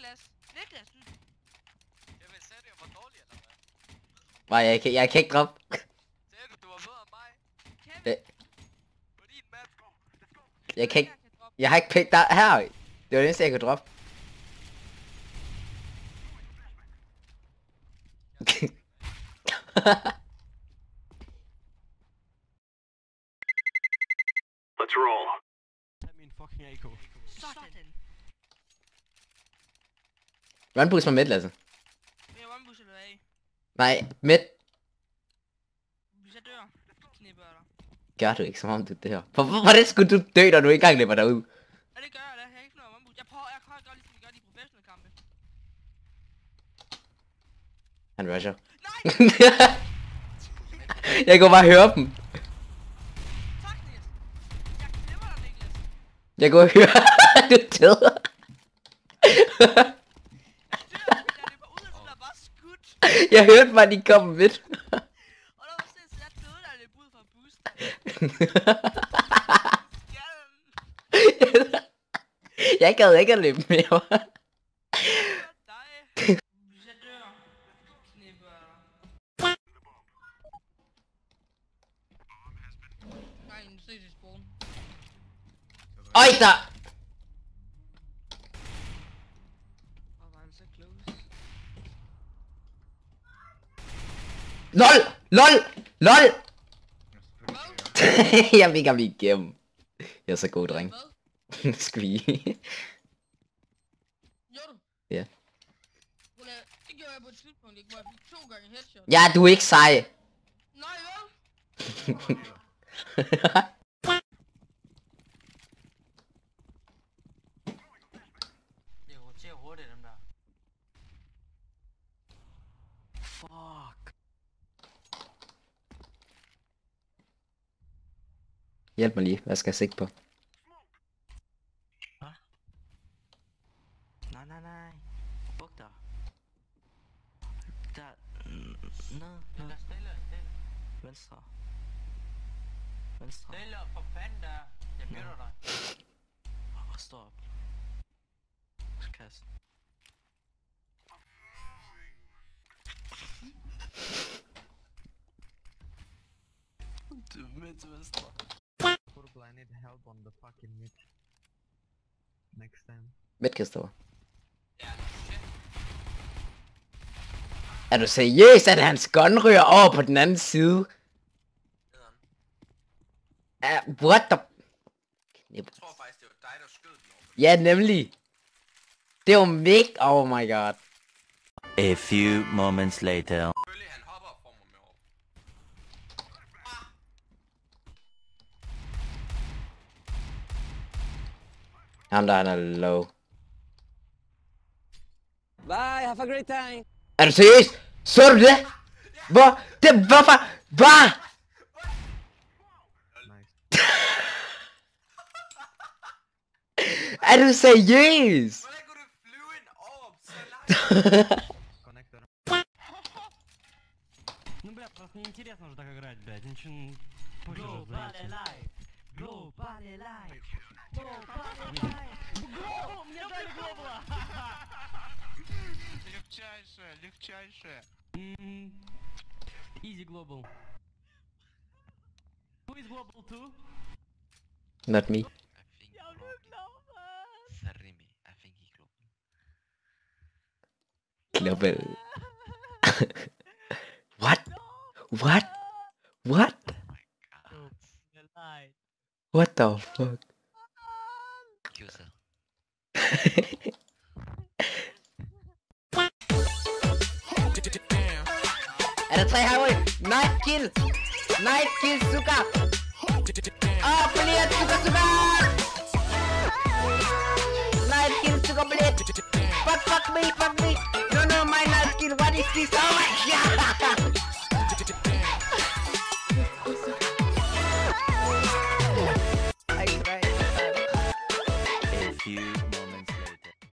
Niklas. Niklas. Jamen, sagde du, jeg var dårlig, eller hvad? Nej, jeg kan ikke droppe. Sagde du var bedre end mig? Kevin. På din map. Jeg kan ikke... Jeg har ikke pænt der her. Det var det eneste, jeg kunne droppe. Let's roll. Tag min fucking AK. Sådan. Run-boost mig midt, Lasse. Vil jeg one-boost eller hvad? Nej, midt. Hvis jeg dør, knipper jeg dig. Gør du ikke, som om du dør. Hvordan skulle du dø, når du ikke engang løber derud? Ja, det gør jeg da. Jeg har ikke noget one-boost. Jeg kan godt ligesom vi gør de professionelle kampe. Han rusher. Nej! Jeg kunne bare høre dem. Tak, Niklas. Jeg knipper dig, Niklas. Jeg kunne høre, du døde. Jeg løber ud, og så bliver bare skudt. Jeg hørte bare, de kom midt. Og der var sådan, så jeg døde, da jeg løb ud fra boost. Jeg gad ikke at løbe mere. Hvis jeg dør, knipper jeg dig. Nej, nu ses i sporen. Øj, der! Hvor var det så close. LOL! LOL! LOL! Jeg fik ham igennem. Jeg er så god, dreng. Hvad? Squee. Gjorde du? Ja. Det gjorde jeg på et tidspunkt, ikke? Hvor jeg fik 2 gange headshot. Ja, du er ikke sej. Nej, hvad? Det roterer hurtigt, dem der. Fuck. Hjælp mig lige, hvad skal jeg sigte på? Nej. Buk dig. Der. Nå. Stille. Venstre. Stille, for fanden der. Jeg møder dig. Stop. Kast. Du er midt til venstre. Purple, I need help on the fucking mid. Next time. Midtkast over. Ja, shit. Er du seriøs, at hans gun ryger over på den anden side? What the... Jeg tror faktisk, det var dig, der skød den over. Ja, nemlig. Det var mig. Oh my god. A few moments later. Selvfølgelig, han hopper og får mig med over. Ham der, han er low. Bye, have a great time. Er du seriøs? Så du det? Hvorfor? Hvad? Nice. Er du seriøs? Hvordan kunne du flyve en orb så langt? Connector. Ну, бля, просто неинтересно же так играть, блядь. Ничего не... Globally life. Globally life. Globally life. Глобал! Мне дали глобала! Легчайшее. Easy global. Who is global too? Not me. Jeg blev global! Sarimi, I think he Global. What? What? What? What the fuck? User. Er der 3 herude? Knife kill! Knife kill, Zuka! Blade, Zuka! Knife kill, Zuka, blade! Fuck me! No, my knife kill, what is this? Oh my god!